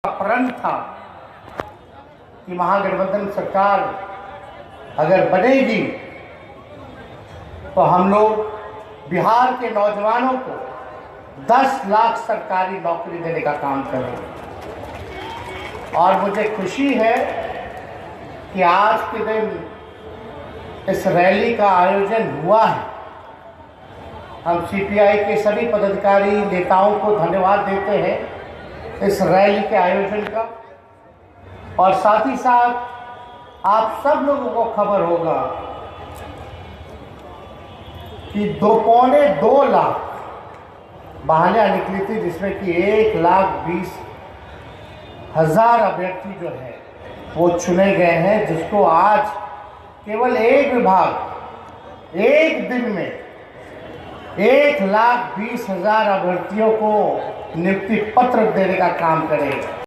प्रण था कि महागठबंधन सरकार अगर बनेगी तो हम लोग बिहार के नौजवानों को 10 लाख सरकारी नौकरी देने का काम करेंगे। और मुझे खुशी है कि आज के दिन इस रैली का आयोजन हुआ है। हम सीपीआई के सभी पदाधिकारी नेताओं को धन्यवाद देते हैं इस रैली के आयोजन का। और साथ ही साथ आप सब लोगों को खबर होगा कि 2.25 लाख बहालियाँ निकली थी, जिसमें कि 1,20,000 अभ्यर्थी जो है वो चुने गए हैं, जिसको आज केवल एक विभाग एक दिन में 1,20,000 अभ्यर्थियों को नियुक्ति पत्र देने का काम करेगा।